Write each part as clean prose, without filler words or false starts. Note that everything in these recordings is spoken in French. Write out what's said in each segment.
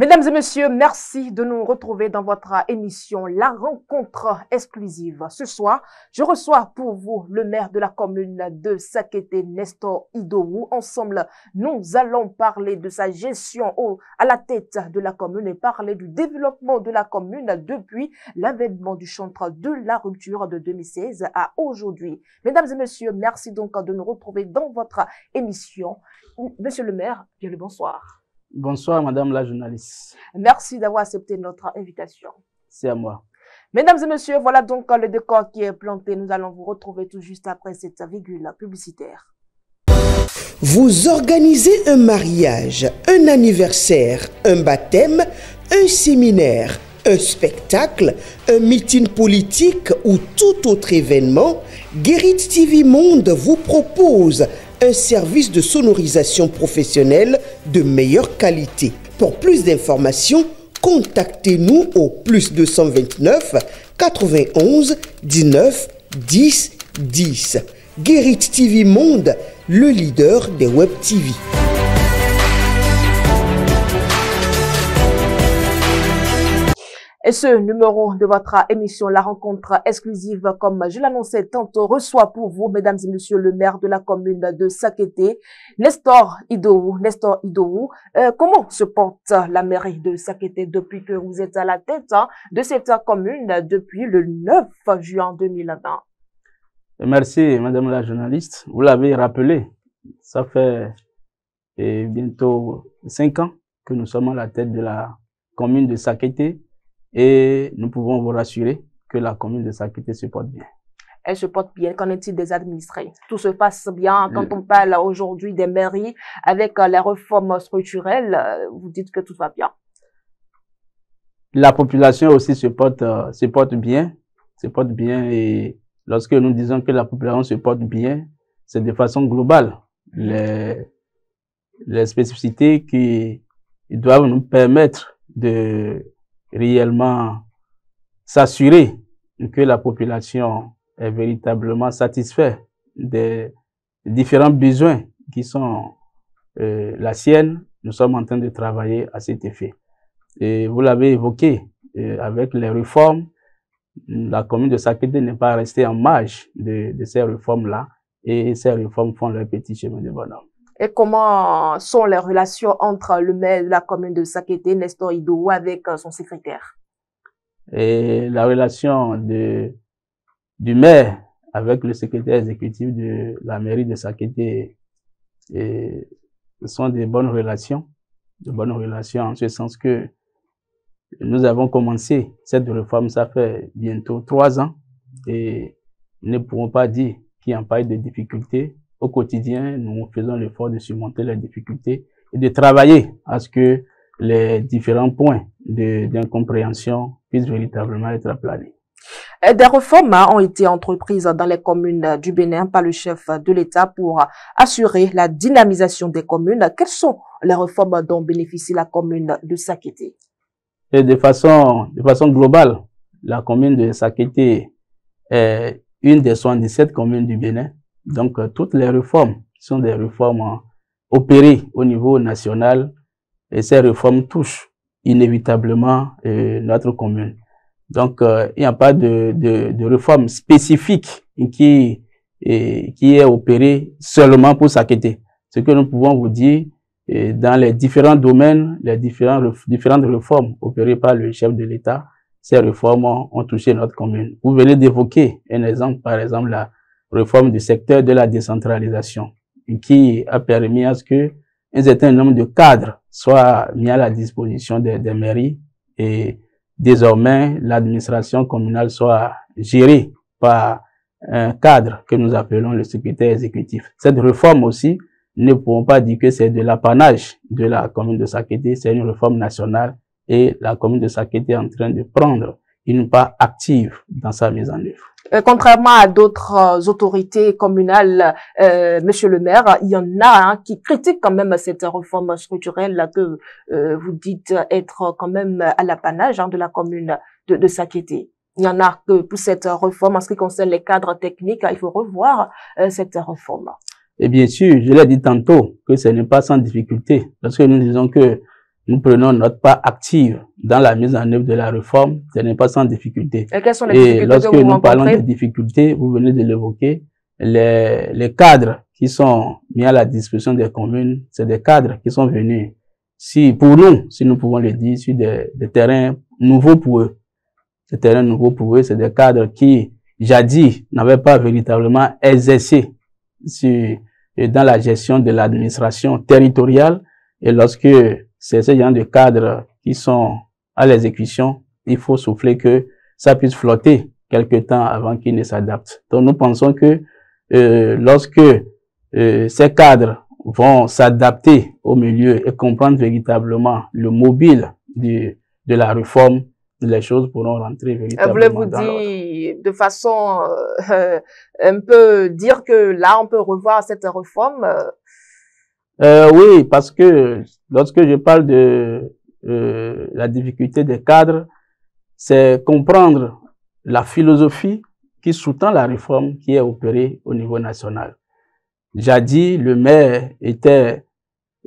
Mesdames et messieurs, merci de nous retrouver dans votre émission La Rencontre exclusive. Ce soir, je reçois pour vous le maire de la commune de Sakété, Nestor Idowu. Ensemble, nous allons parler de sa gestion à la tête de la commune et parler du développement de la commune depuis l'avènement du chantre de la rupture de 2016 à aujourd'hui. Mesdames et messieurs, merci donc de nous retrouver dans votre émission. Monsieur le maire, bien le bonsoir. Bonsoir, madame la journaliste. Merci d'avoir accepté notre invitation. C'est à moi. Mesdames et messieurs, voilà donc le décor qui est planté. Nous allons vous retrouver tout juste après cette virgule publicitaire. Vous organisez un mariage, un anniversaire, un baptême, un séminaire, un spectacle, un meeting politique ou tout autre événement, Guérit TV Monde vous propose un service de sonorisation professionnelle de meilleure qualité. Pour plus d'informations, contactez-nous au +229 91 19 10 10. Guérit TV Monde, le leader des web TV. Et ce numéro de votre émission, La Rencontre exclusive, comme je l'annonçais tantôt, reçoit pour vous, mesdames et messieurs, le maire de la commune de Sakété, Nestor Idowu. Nestor Idowu, comment se porte la mairie de Sakété depuis que vous êtes à la tête de cette commune depuis le 9 juin 2020? Merci, madame la journaliste. Vous l'avez rappelé, ça fait bientôt 5 ans que nous sommes à la tête de la commune de Sakété. Et nous pouvons vous rassurer que la commune de Sakété se porte bien. Elle se porte bien. Qu'en est-il des administrés? Tout se passe bien. Quand on parle aujourd'hui des mairies avec les réformes structurelles, vous dites que tout va bien. La population aussi se porte bien. Et lorsque nous disons que la population se porte bien, c'est de façon globale. Les spécificités qui doivent nous permettre de réellement s'assurer que la population est véritablement satisfaite des différents besoins qui sont la sienne. Nous sommes en train de travailler à cet effet. Et vous l'avez évoqué, avec les réformes, la commune de Sakété n'est pas restée en marge de ces réformes-là, et ces réformes font leur petit chemin de bonhomme. Et comment sont les relations entre le maire de la commune de Sakété, Nestor Idowu, avec son secrétaire? Et la relation du maire avec le secrétaire exécutif de la mairie de Sakété, ce sont de bonnes relations en ce sens que nous avons commencé cette réforme, ça fait bientôt 3 ans, et nous ne pouvons pas dire qu'il n'y a pas eu de difficultés. Au quotidien, nous faisons l'effort de surmonter les difficultés et de travailler à ce que les différents points d'incompréhension puissent véritablement être aplanés. Des réformes ont été entreprises dans les communes du Bénin par le chef de l'État pour assurer la dynamisation des communes. Quelles sont les réformes dont bénéficie la commune de Sakété? Et de façon globale, la commune de Sakété est une des 77 communes du Bénin. Donc, toutes les réformes sont des réformes opérées au niveau national, et ces réformes touchent inévitablement notre commune. Donc, il n'y a pas de réforme spécifique qui est opérée seulement pour Sakété. Ce que nous pouvons vous dire, dans les différents domaines, les différentes réformes opérées par le chef de l'État, ces réformes ont touché notre commune. Vous venez d'évoquer un exemple, par exemple, la réforme du secteur de la décentralisation, qui a permis à ce que un certain nombre de cadres soient mis à la disposition des mairies, et désormais l'administration communale soit gérée par un cadre que nous appelons le secrétaire exécutif. Cette réforme aussi, ne pouvons pas dire que c'est de l'apanage de la commune de Sakété, c'est une réforme nationale, et la commune de Sakété est en train de prendre une part active dans sa mise en œuvre. Contrairement à d'autres autorités communales, monsieur le maire, il y en a qui critiquent quand même cette réforme structurelle que vous dites être quand même à l'apanage de la commune de Sakété. Il y en a que pour cette réforme, en ce qui concerne les cadres techniques, il faut revoir cette réforme. Et bien sûr, je l'ai dit tantôt, que ce n'est pas sans difficulté. Lorsque nous disons que nous prenons notre part active dans la mise en œuvre de la réforme, ce n'est pas sans difficulté. Et quelles sont les difficultés lorsque que vous nous parlons rencontrez? de difficultés, vous venez de l'évoquer, les cadres qui sont mis à la disposition des communes, c'est des cadres qui sont venus, pour nous, si nous pouvons le dire, sur des terrains nouveaux pour eux. Des terrains nouveaux pour eux, c'est des cadres qui, jadis, n'avaient pas véritablement exercé dans la gestion de l'administration territoriale. Et lorsque c'est ce genre de cadres qui sont à l'exécution, il faut souffler que ça puisse flotter quelque temps avant qu'ils ne s'adaptent. Donc nous pensons que lorsque ces cadres vont s'adapter au milieu et comprendre véritablement le mobile de la réforme, les choses pourront rentrer véritablement Voulez-vous dans l'ordre. dire de façon un peu dire que là on peut revoir cette réforme? Oui, parce que lorsque je parle de la difficulté des cadres, c'est comprendre la philosophie qui sous-tend la réforme qui est opérée au niveau national. Jadis, le maire était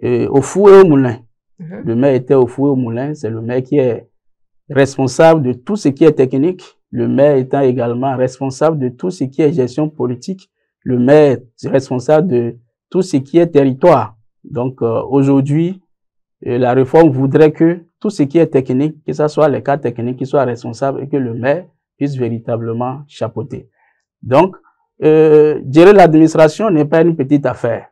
au four et au moulin. Le maire était au four et au moulin, c'est le maire qui est responsable de tout ce qui est technique, le maire étant également responsable de tout ce qui est gestion politique, le maire est responsable de tout ce qui est territoire. Donc aujourd'hui, la réforme voudrait que tout ce qui est technique, que ce soit les cas techniques qui soient responsables et que le maire puisse véritablement chapeauter. Donc, gérer l'administration n'est pas une petite affaire.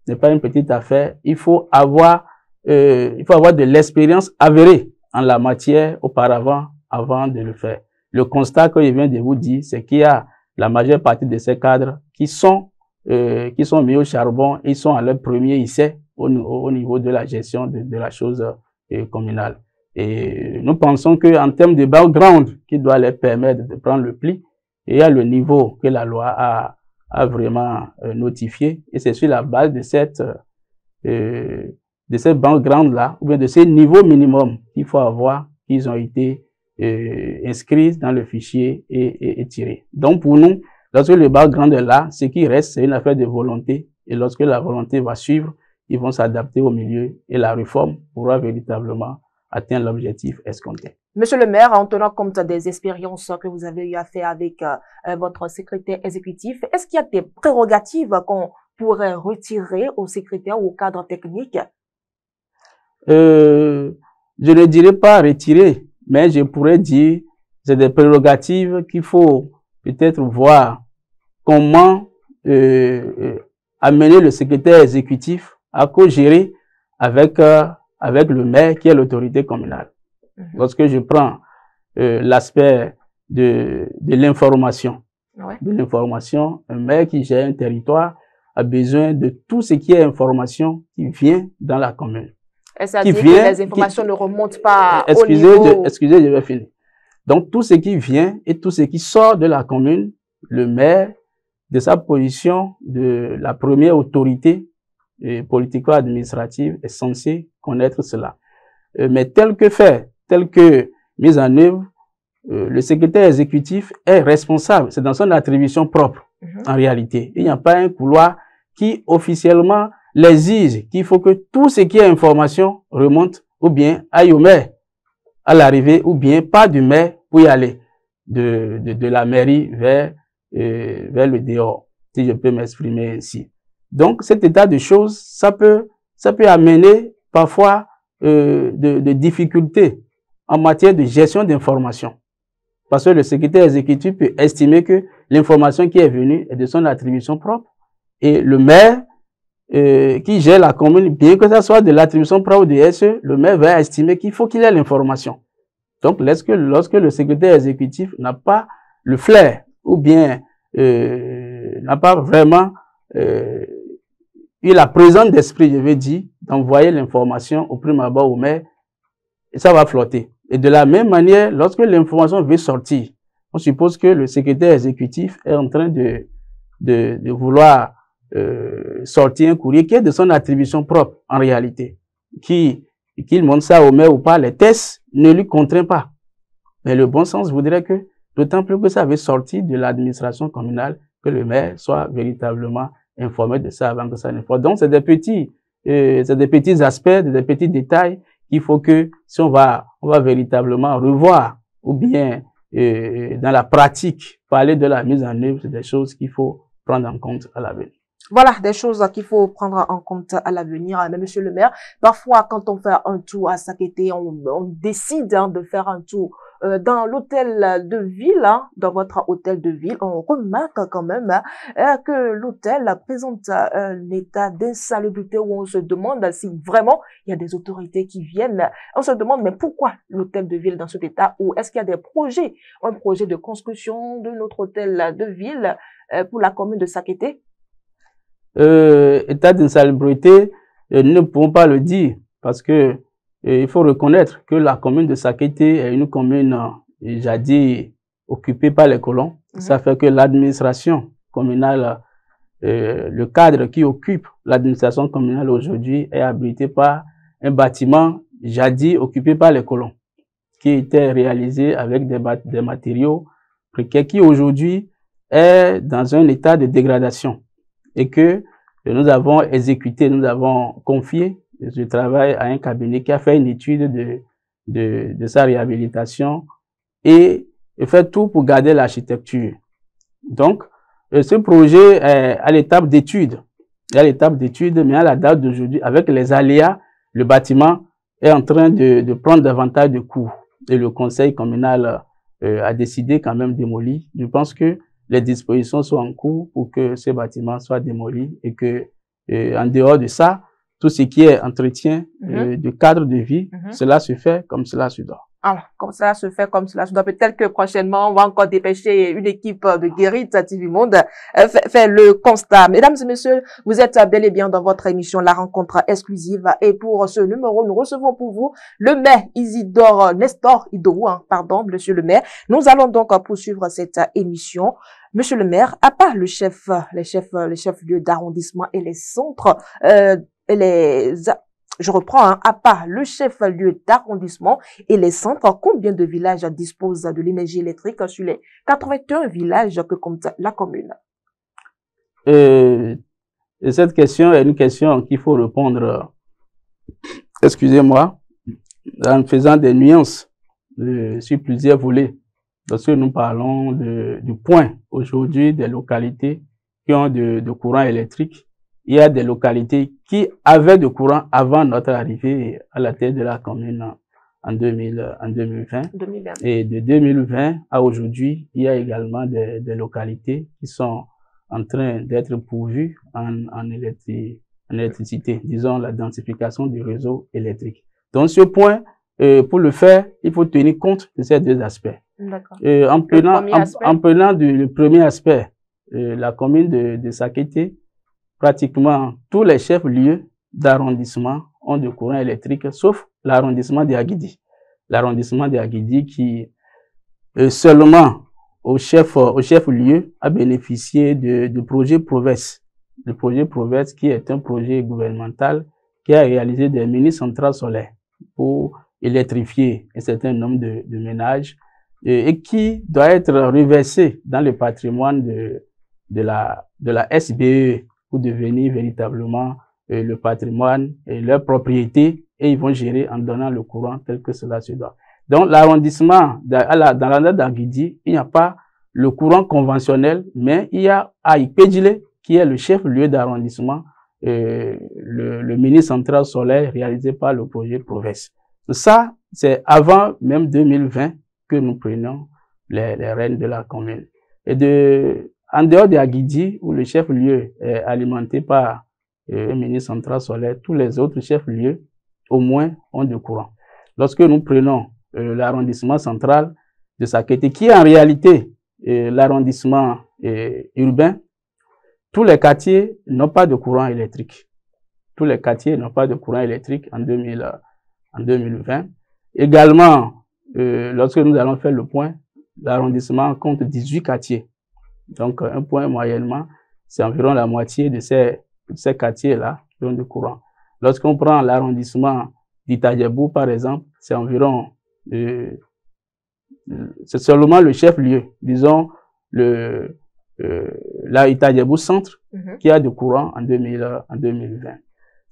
N'est pas une petite affaire. Il faut avoir de l'expérience avérée en la matière auparavant, avant de le faire. Le constat que je viens de vous dire, c'est qu'il y a la majeure partie de ces cadres qui sont mis au charbon, ils sont à leur premier essai au niveau de la gestion de la chose communale. Et nous pensons qu'en termes de background qui doit leur permettre de prendre le pli, il y a le niveau que la loi a vraiment notifié, et c'est sur la base de cette background-là, ou bien de ces niveaux minimums qu'il faut avoir, qu'ils ont été inscrits dans le fichier et tirés. Donc pour nous, lorsque le background est là, ce qui reste, c'est une affaire de volonté, et lorsque la volonté va suivre, ils vont s'adapter au milieu, et la réforme pourra véritablement atteindre l'objectif escompté. Monsieur le maire, en tenant compte des expériences que vous avez eu à faire avec votre secrétaire exécutif, est-ce qu'il y a des prérogatives qu'on pourrait retirer au secrétaire ou au cadre technique? Je ne dirais pas retirer, mais je pourrais dire que c'est des prérogatives qu'il faut peut-être voir comment amener le secrétaire exécutif à co-gérer avec le maire qui est l'autorité communale. Lorsque je prends l'aspect de l'information, un maire qui gère un territoire a besoin de tout ce qui est information qui vient dans la commune. C'est-à-dire que les informations ne remontent pas au niveau... Excusez, je vais finir. Donc, tout ce qui vient et tout ce qui sort de la commune, le maire, de sa position de la première autorité politico-administrative, est censé connaître cela. Mais tel que mise en œuvre, le secrétaire exécutif est responsable. C'est dans son attribution propre, en réalité. Il n'y a pas un couloir qui officiellement l'exige, qu'il faut que tout ce qui est information remonte ou bien aille au maire à l'arrivée, ou bien pas du maire pour y aller de la mairie vers le dehors, si je peux m'exprimer ainsi. Donc, cet état de choses, ça peut amener parfois de difficultés en matière de gestion d'information. Parce que le secrétaire exécutif peut estimer que l'information qui est venue est de son attribution propre. Et le maire qui gère la commune, bien que ça soit de l'attribution propre du SE, le maire va estimer qu'il faut qu'il ait l'information. Donc, lorsque le secrétaire exécutif n'a pas le flair, ou bien n'a pas vraiment eu la présence d'esprit, je vais dire, d'envoyer l'information au prime abord au maire, et ça va flotter. Et de la même manière, lorsque l'information veut sortir, on suppose que le secrétaire exécutif est en train de vouloir sortir un courrier qui est de son attribution propre, en réalité. Qu'il montre ça au maire ou pas, les tests ne lui contraignent pas. Mais le bon sens voudrait que, d'autant plus que ça veut sortir de l'administration communale, que le maire soit véritablement informé de ça avant que ça ne soit. Donc, c'est des petits aspects, des petits détails qu'il faut que, si on va véritablement revoir, ou bien dans la pratique, parler de la mise en œuvre, c'est des choses qu'il faut prendre en compte à l'avenir. Voilà, des choses qu'il faut prendre en compte à l'avenir. Mais monsieur le maire, parfois, quand on fait un tour à Sakété, on décide de faire un tour dans l'hôtel de ville, dans votre hôtel de ville. On remarque quand même que l'hôtel présente un état d'insalubrité où on se demande si vraiment il y a des autorités qui viennent. On se demande, mais pourquoi l'hôtel de ville dans cet état? Ou est-ce qu'il y a des projets, un projet de construction de notre hôtel de ville pour la commune de Sakété? État d'insalubrité, nous ne pouvons pas le dire parce que il faut reconnaître que la commune de Sakété est une commune jadis occupée par les colons. Ça fait que l'administration communale, le cadre qui occupe l'administration communale aujourd'hui est abrité par un bâtiment jadis occupé par les colons, qui était réalisé avec des matériaux précaires, qui aujourd'hui est dans un état de dégradation. Et que nous avons exécuté, nous avons confié ce travail à un cabinet qui a fait une étude de sa réhabilitation et fait tout pour garder l'architecture. Donc, ce projet est à l'étape d'étude. Il y a l'étape d'étude, mais à la date d'aujourd'hui, avec les aléas, le bâtiment est en train de prendre davantage de coûts. Et le conseil communal a décidé quand même démolir. Je pense que les dispositions sont en cours pour que ce bâtiment soit démoli et que, en dehors de ça, tout ce qui est entretien du cadre de vie, cela se fait comme cela se doit. Alors, comme cela se fait, comme cela se doit. Peut-être que prochainement, on va encore dépêcher une équipe de Guérite TV Monde faire le constat. Mesdames et messieurs, vous êtes bel et bien dans votre émission La Rencontre Exclusive. Et pour ce numéro, nous recevons pour vous le maire Nestor Idowu, pardon, monsieur le maire. Nous allons donc poursuivre cette émission. Monsieur le maire, à part les chefs-lieux d'arrondissement et les centres, je reprends, à part le chef-lieu d'arrondissement et les centres, combien de villages disposent de l'énergie électrique sur les 81 villages que compte la commune? Et cette question est une question qu'il faut répondre, excusez-moi, en faisant des nuances sur plusieurs volets. Lorsque nous parlons du point aujourd'hui des localités qui ont de courant électrique, il y a des localités qui avaient de courant avant notre arrivée à la tête de la commune en 2020. Et de 2020 à aujourd'hui, il y a également des localités qui sont en train d'être pourvues en électricité, disons la densification du réseau électrique. Donc ce point, pour le faire, il faut tenir compte de ces deux aspects. En prenant le premier aspect, la commune de Sakété, pratiquement tous les chefs-lieux d'arrondissement ont du courant électrique, sauf l'arrondissement de Agidi. L'arrondissement de Agidi qui, seulement au chef-lieu, a bénéficié du projet Proves. Le projet Proves qui est un projet gouvernemental qui a réalisé des mini-centrales solaires pour électrifier un certain nombre de ménages et qui doit être reversé dans le patrimoine de la SBE pour devenir véritablement le patrimoine et leur propriété, et ils vont gérer en donnant le courant tel que cela se doit. Donc l'arrondissement, dans l'arrondissement d'Agidi, il n'y a pas le courant conventionnel, mais il y a Aïpédjile, qui est le chef-lieu d'arrondissement, le mini-centrale solaire réalisé par le projet Proves. Ça, c'est avant même 2020 que nous prenons les rênes de la commune. Et en dehors de Agidi, où le chef-lieu est alimenté par un mini-centrale solaire, tous les autres chefs-lieux, au moins, ont du courant. Lorsque nous prenons l'arrondissement central de Sakété, qui est en réalité l'arrondissement urbain, tous les quartiers n'ont pas de courant électrique. Tous les quartiers n'ont pas de courant électrique en 2020. Également, lorsque nous allons faire le point, l'arrondissement compte 18 quartiers. Donc, un point moyennement, c'est environ la moitié de ces quartiers-là qui ont du courant. Lorsqu'on prend l'arrondissement d'Itadjebou, par exemple, c'est environ, c'est seulement le chef-lieu, disons, la Itadjebou centre, qui a du courant en 2020.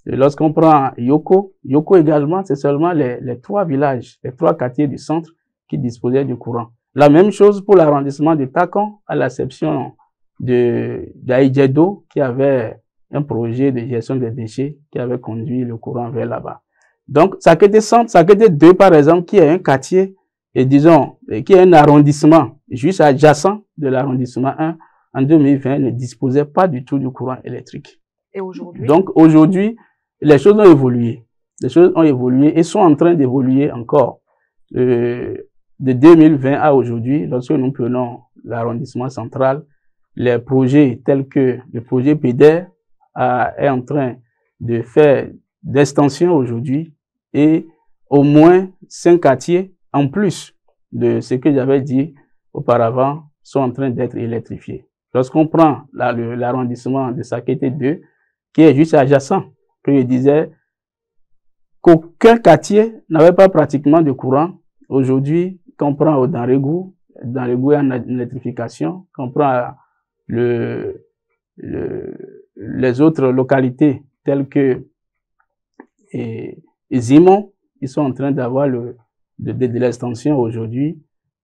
Lorsqu'on prend Yoko également, c'est seulement les 3 villages, les 3 quartiers du centre qui disposaient du courant. La même chose pour l'arrondissement de Takon, à l'exception d'Aïdjedo, qui avait un projet de gestion des déchets qui avait conduit le courant vers là-bas. Donc, Sakété Centre, Sakété 2, par exemple, qui est un quartier, et disons, qui est un arrondissement juste adjacent de l'arrondissement 1, en 2020, ne disposait pas du tout du courant électrique. Et aujourd'hui? Donc, aujourd'hui, les choses ont évolué. Les choses ont évolué et sont en train d'évoluer encore. De 2020 à aujourd'hui, lorsque nous prenons l'arrondissement central, les projets tels que le projet PEDER est en train de faire d'extension aujourd'hui et au moins 5 quartiers en plus de ce que j'avais dit auparavant sont en train d'être électrifiés. Lorsqu'on prend l'arrondissement de Sakété 2, qui est juste adjacent, que je disais qu'aucun quartier n'avait pas pratiquement de courant. Aujourd'hui, quand on prend dans Régou est en électrification, quand on prend les autres localités telles que Zimon, ils sont en train d'avoir de l'extension aujourd'hui.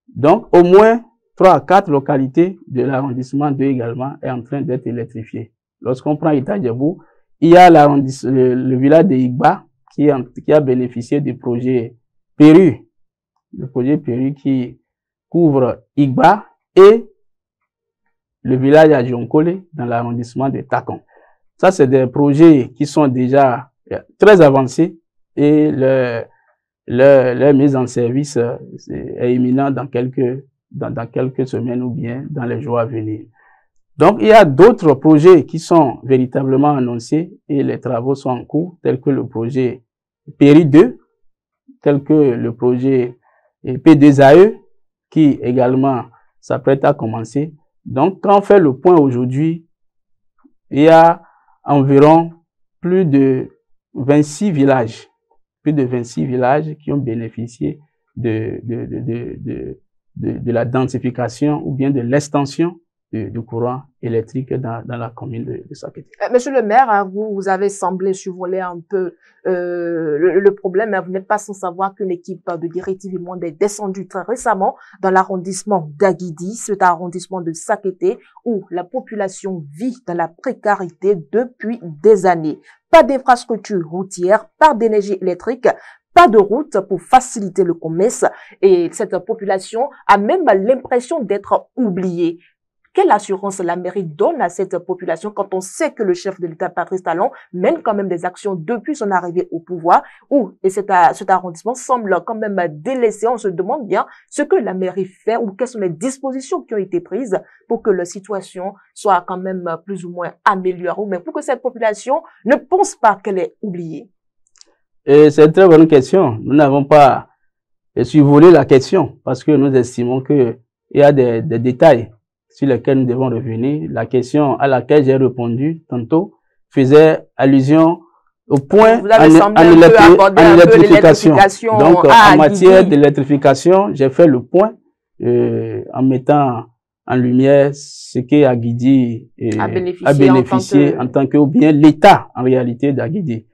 Donc, au moins 3 à 4 localités de l'arrondissement 2 également est en train d'être électrifiées. Lorsqu'on prend Ita-Djebou, il y a le village de Igba qui a bénéficié du projet Péru. Le projet Péru qui couvre Igba et le village à Djonkole dans l'arrondissement de Takon. Ça, c'est des projets qui sont déjà très avancés et leur mise en service est imminente dans quelques semaines ou bien dans les jours à venir. Donc, il y a d'autres projets qui sont véritablement annoncés et les travaux sont en cours, tels que le projet Péri 2, tel que le projet P2AE, qui également s'apprête à commencer. Donc, quand on fait le point aujourd'hui, il y a environ plus de 26 villages qui ont bénéficié de la densification ou bien de l'extension du courant électrique dans la commune de Sakété. Monsieur le maire, hein, vous avez semblé survoler un peu le problème, mais vous n'êtes pas sans savoir qu'une équipe de Directive Monde est descendue très récemment dans l'arrondissement d'Aguidi, cet arrondissement de Sakété, où la population vit dans la précarité depuis des années. Pas d'infrastructure routière, pas d'énergie électrique, pas de route pour faciliter le commerce, et cette population a même l'impression d'être oubliée. Quelle assurance la mairie donne à cette population quand on sait que le chef de l'État, Patrice Talon, mène quand même des actions depuis son arrivée au pouvoir, et cet arrondissement semble quand même délaissé. On se demande bien ce que la mairie fait ou quelles sont les dispositions qui ont été prises pour que la situation soit quand même plus ou moins améliorée, ou même pour que cette population ne pense pas qu'elle est oubliée. C'est une très bonne question. Nous n'avons pas survolé la question parce que nous estimons qu'il y a des détails sur lesquels nous devons revenir. La question à laquelle j'ai répondu tantôt faisait allusion au point en électrification. Donc, en matière d'électrification, j'ai fait le point en mettant en lumière ce que Aguidi a bénéficié en tant que, ou bien l'État en réalité d'Aguidi.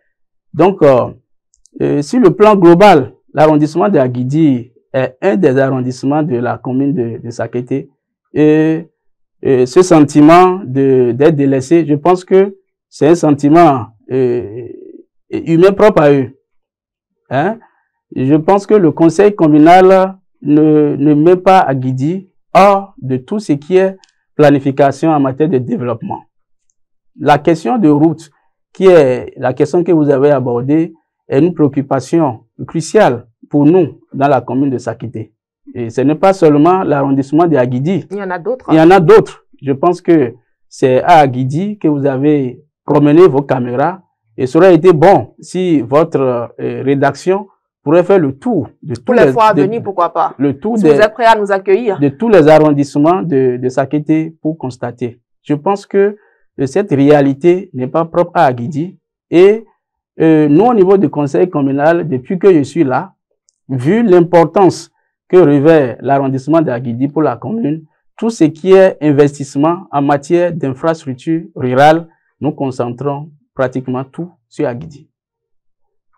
Donc, sur le plan global, l'arrondissement d'Aguidi est un des arrondissements de la commune de Sakété. Et ce sentiment d'être délaissé, je pense que c'est un sentiment humain propre à eux. Hein? Je pense que le conseil communal ne met pas Aguidi hors de tout ce qui est planification en matière de développement. La question de route, qui est la question que vous avez abordée, est une préoccupation cruciale pour nous dans la commune de Sakété. Et ce n'est pas seulement l'arrondissement de Aguidi. Il y en a d'autres. Il y en a d'autres. Je pense que c'est à Aguidi que vous avez promené vos caméras. Et ça aurait été bon si votre rédaction pourrait faire le tour de tous les fois à venir, pourquoi pas. Le tour si vous êtes prêt à nous accueillir. De tous les arrondissements de Sakété pour constater. Je pense que cette réalité n'est pas propre à Aguidi. Et nous, au niveau du conseil communal, depuis que je suis là, vu l'importance que revêt l'arrondissement d'Aguidi pour la commune, tout ce qui est investissement en matière d'infrastructures rurales, nous concentrons pratiquement tout sur Aguidi.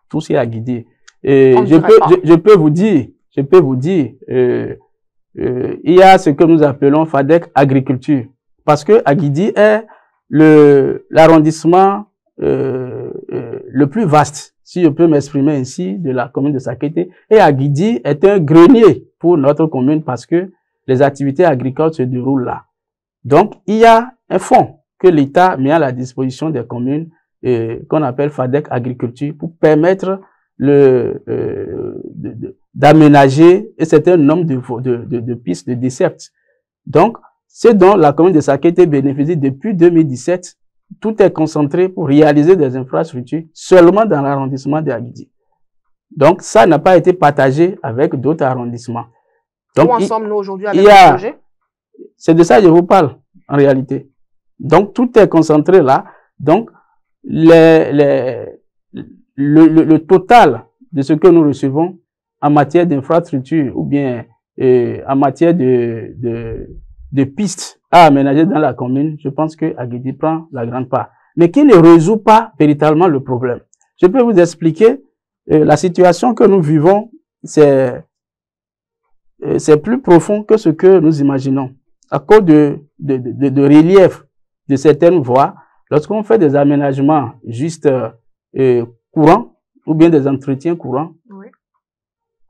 Tout sur Aguidi. Et je peux vous dire, il y a ce que nous appelons FADEC agriculture. Parce que Aguidi est l'arrondissement le plus vaste, si je peux m'exprimer ainsi, de la commune de Sakété. Et Aguidi est un grenier pour notre commune parce que les activités agricoles se déroulent là. Donc, il y a un fonds que l'État met à la disposition des communes qu'on appelle FADEC agriculture pour permettre d'aménager un certain nombre de pistes de desserte. Donc, c'est dont la commune de Sakété bénéficie depuis 2017. Tout est concentré pour réaliser des infrastructures seulement dans l'arrondissement de Aguidi. Donc, ça n'a pas été partagé avec d'autres arrondissements. Donc, où en sommes-nous aujourd'hui avec le projet? C'est de ça que je vous parle, en réalité. Donc, tout est concentré là. Donc, le total de ce que nous recevons en matière d'infrastructure ou bien en matière de pistes à aménager dans la commune, je pense que Aguidi prend la grande part. Mais qui ne résout pas véritablement le problème. Je peux vous expliquer la situation que nous vivons, c'est plus profond que ce que nous imaginons. À cause de relief de certaines voies, lorsqu'on fait des aménagements juste courants ou bien des entretiens courants, oui,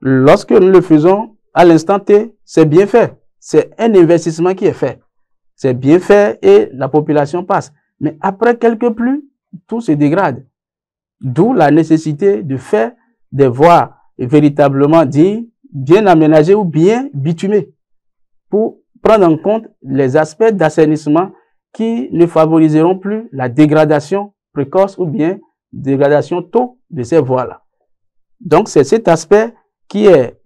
lorsque nous le faisons à l'instant T, c'est bien fait. C'est un investissement qui est fait. C'est bien fait et la population passe. Mais après quelques pluies, tout se dégrade. D'où la nécessité de faire des voies véritablement dignes, bien aménagées ou bien bitumées pour prendre en compte les aspects d'assainissement qui ne favoriseront plus la dégradation précoce ou bien dégradation tôt de ces voies-là. Donc, c'est cet aspect qui est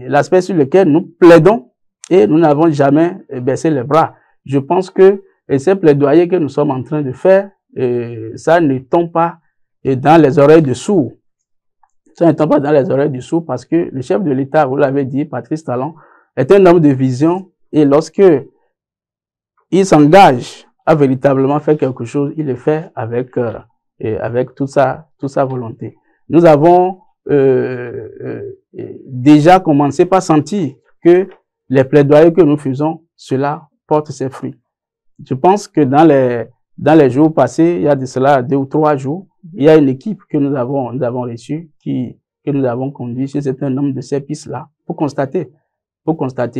l'aspect sur lequel nous plaidons et nous n'avons jamais baissé les bras. Je pense que ces plaidoyers que nous sommes en train de faire, ça ne tombe pas dans les oreilles de sourds. Ça ne tombe pas dans les oreilles du sourd parce que le chef de l'État, vous l'avez dit, Patrice Talon, est un homme de vision et lorsque il s'engage à véritablement faire quelque chose, il le fait avec toute sa volonté. Nous avons déjà commencé par sentir que les plaidoyers que nous faisons, cela porte ses fruits. Je pense que dans les jours passés, il y a de cela 2 ou 3 jours, il y a une équipe que nous avons reçue, que nous avons conduit sur un certain nombre de ces pistes-là pour constater.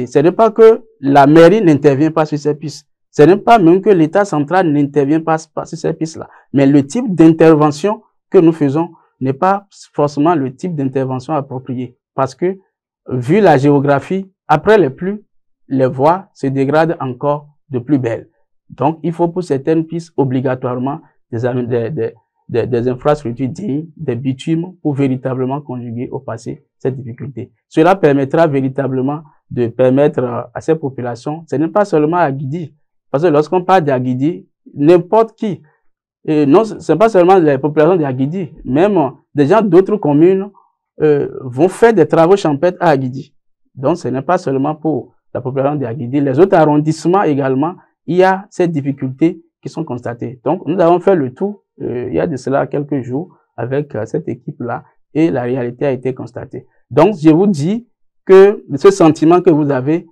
Ce n'est pas que la mairie n'intervient pas sur ces pistes. Ce n'est pas même que l'État central n'intervient pas sur ces pistes-là. Mais le type d'intervention que nous faisons n'est pas forcément le type d'intervention approprié. Parce que, vu la géographie, après les pluies, les voies se dégradent encore de plus belles. Donc, il faut pour certaines pistes obligatoirement des infrastructures dignes, des bitumes pour véritablement conjuguer au passé cette difficulté. Cela permettra véritablement de permettre à ces populations, ce n'est pas seulement à Aguidi, parce que lorsqu'on parle d'Aguidi, n'importe qui, non, ce n'est pas seulement les populations d'Aguidi, même des gens d'autres communes vont faire des travaux champêtres à Aguidi. Donc, ce n'est pas seulement pour la population d'Aguidi, les autres arrondissements également, il y a ces difficultés qui sont constatées. Donc, nous avons fait le tout, il y a de cela quelques jours, avec cette équipe-là, et la réalité a été constatée. Donc, je vous dis que ce sentiment que vous avez,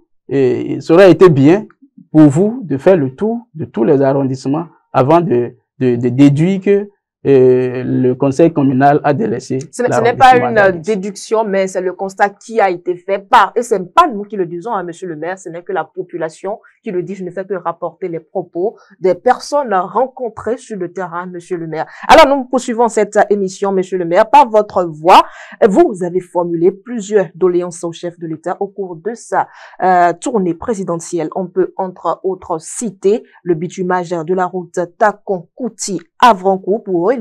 ça aurait été bien pour vous de faire le tour de tous les arrondissements avant de déduire que le conseil communal a délaissé. Ce n'est pas une déduction, mais c'est le constat qui a été fait par, et ce n'est pas nous qui le disons, hein, monsieur le maire, ce n'est que la population qui le dit. Je ne fais que rapporter les propos des personnes rencontrées sur le terrain, monsieur le maire. Alors, nous poursuivons cette émission, monsieur le maire, par votre voix. Vous avez formulé plusieurs doléances au chef de l'État au cours de sa tournée présidentielle. On peut, entre autres, citer le bitumage de la route Takon-Kouti-Avrancourt pour relier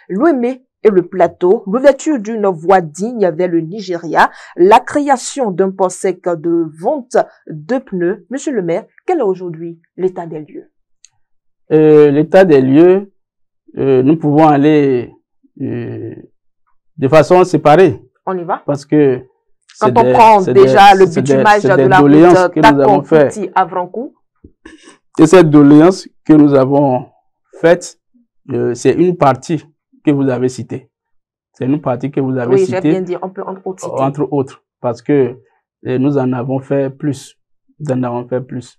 Lomé et le plateau, l'ouverture d'une voie digne vers le Nigeria, la création d'un port sec de vente de pneus. Monsieur le maire, quel est aujourd'hui l'état des lieux? L'état des lieux, nous pouvons aller de façon séparée. On y va? Parce que quand on prend déjà le bitumage de la route Takon-Kouti-Avrancourt, c'est cette doléance que nous avons faite c'est une partie que vous avez citée. C'est une partie que vous avez citée. Oui, j'ai bien dit, on peut entre autres citer. Entre autres, parce que nous en avons fait plus. Nous en avons fait plus.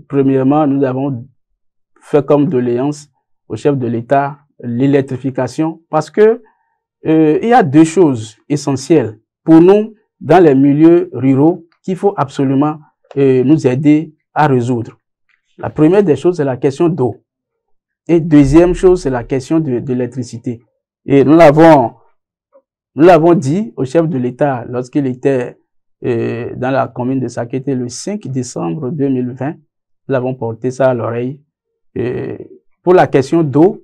Premièrement, nous avons fait comme doléance au chef de l'État l'électrification, parce que il y a deux choses essentielles pour nous dans les milieux ruraux qu'il faut absolument nous aider à résoudre. La première des choses, c'est la question d'eau. Et deuxième chose, c'est la question de l'électricité. Et nous l'avons dit au chef de l'État lorsqu'il était dans la commune de Sakété le 5 décembre 2020. Nous avons porté ça à l'oreille. Pour la question d'eau,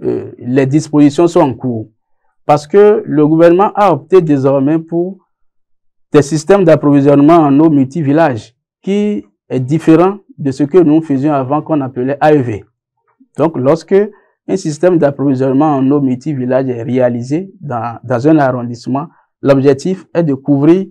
les dispositions sont en cours. Parce que le gouvernement a opté désormais pour des systèmes d'approvisionnement en eau multi-village qui est différent de ce que nous faisions avant qu'on appelait AEV. Donc, lorsque un système d'approvisionnement en eau multi-village est réalisé dans un arrondissement, l'objectif est de couvrir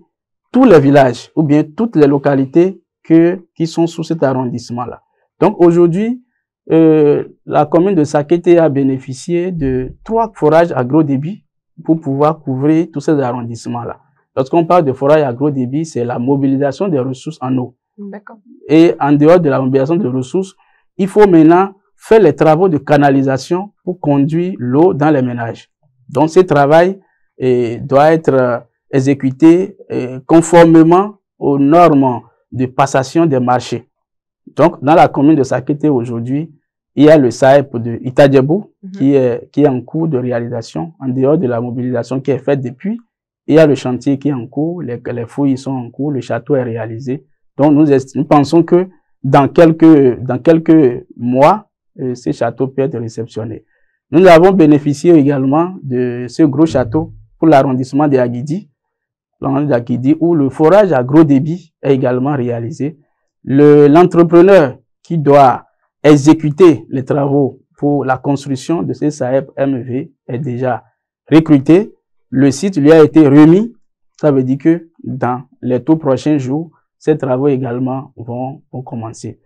tous les villages ou bien toutes les localités qui sont sous cet arrondissement-là. Donc, aujourd'hui, la commune de Sakété a bénéficié de 3 forages à gros débit pour pouvoir couvrir tous ces arrondissements-là. Lorsqu'on parle de forage à gros débit, c'est la mobilisation des ressources en eau. D'accord. Et en dehors de la mobilisation des ressources, il faut maintenant faire les travaux de canalisation pour conduire l'eau dans les ménages. Donc, ce travail doit être exécuté conformément aux normes de passation des marchés. Donc, dans la commune de Sakété aujourd'hui, il y a le SAEP de Itadjebou qui est en cours de réalisation, en dehors de la mobilisation qui est faite depuis. Il y a le chantier qui est en cours, les fouilles sont en cours, le château est réalisé. Donc, nous pensons que dans quelques mois, ce château peut être réceptionné. Nous avons bénéficié également de ce gros château pour l'arrondissement de Agidi, où le forage à gros débit est également réalisé. L'entrepreneur qui doit exécuter les travaux pour la construction de ces SAEP MV est déjà recruté. Le site lui a été remis. Ça veut dire que dans les tout prochains jours, ces travaux également vont commencer.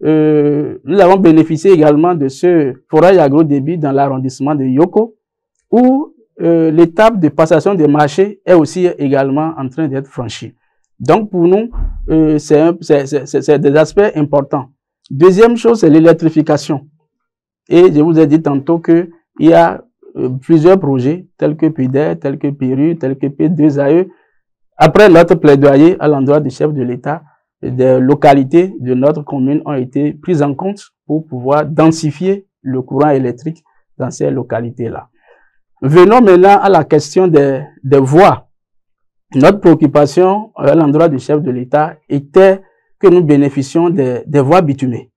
Nous avons bénéficié également de ce forage à gros débit dans l'arrondissement de Yoko, où l'étape de passation des marchés est aussi également en train d'être franchie. Donc pour nous, c'est des aspects importants. Deuxième chose, c'est l'électrification. Et je vous ai dit tantôt qu'il y a plusieurs projets, tels que PIDER, tels que PIRU, tels que P2AE. Après notre plaidoyer à l'endroit du chef de l'État, des localités de notre commune ont été prises en compte pour pouvoir densifier le courant électrique dans ces localités-là. Venons maintenant à la question des voies. Notre préoccupation à l'endroit du chef de l'État était que nous bénéficions des voies bitumées.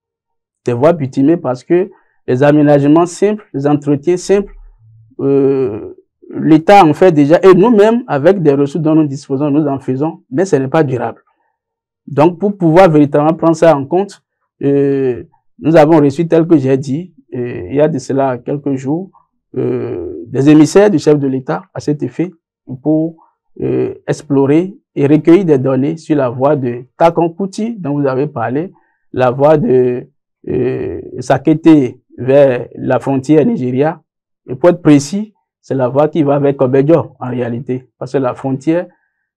Des voies bitumées parce que les aménagements simples, les entretiens simples, l'État en fait déjà, et nous-mêmes, avec des ressources dont nous disposons, nous en faisons, mais ce n'est pas durable. Donc, pour pouvoir véritablement prendre ça en compte, nous avons reçu, tel que j'ai dit, il y a de cela quelques jours, des émissaires du chef de l'État à cet effet pour explorer et recueillir des données sur la voie de Takonkouti, dont vous avez parlé, la voie de Sakété vers la frontière Nigeria. Et pour être précis, c'est la voie qui va vers Kobedjo en réalité, parce que la frontière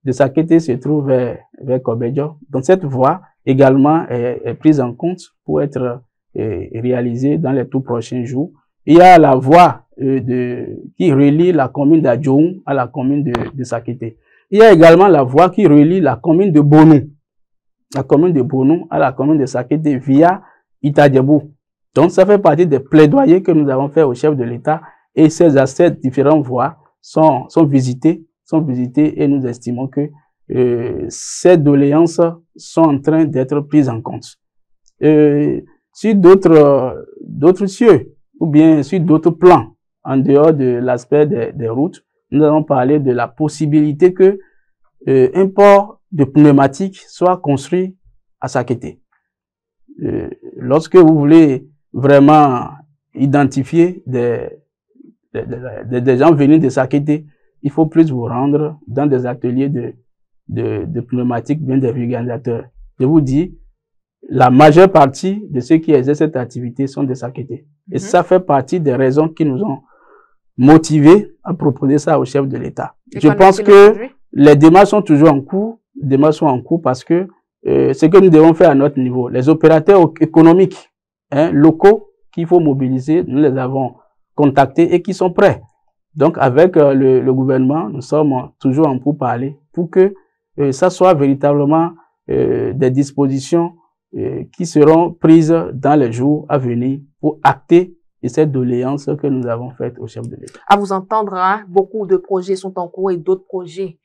de Sakété se trouve vers Kobedjo. Donc cette voie également est prise en compte pour être réalisée dans les tout prochains jours. Il y a la voie qui relie la commune d'Adjoum à la commune de Sakété. Il y a également la voie qui relie la commune de Bonou, à la commune de Sakété via Itadjebou. Donc ça fait partie des plaidoyers que nous avons fait au chef de l'État et ces différentes voies sont visitées et nous estimons que ces doléances sont en train d'être prises en compte. Sur d'autres cieux ou bien sur d'autres plans, en dehors de l'aspect des routes, nous allons parler de la possibilité que un port de pneumatiques soit construit à Sakété. Lorsque vous voulez vraiment identifier des gens venus de Sakété, il faut plus vous rendre dans des ateliers de pneumatiques, bien des vulgarisateurs. Je vous dis, la majeure partie de ceux qui exercent cette activité sont des Sakété. Et ça fait partie des raisons qui nous ont motivés à proposer ça au chef de l'État. Je pense que les démarches sont toujours en cours. Les démarches sont en cours parce que ce que nous devons faire à notre niveau, les opérateurs économiques locaux qu'il faut mobiliser, nous les avons contactés et qui sont prêts. Donc, avec le gouvernement, nous sommes toujours en pourparlers pour que ça soit véritablement des dispositions qui seront prises dans les jours à venir pour acter cette doléance que nous avons faite au chef de l'État. À vous entendre, hein, beaucoup de projets sont en cours et d'autres projets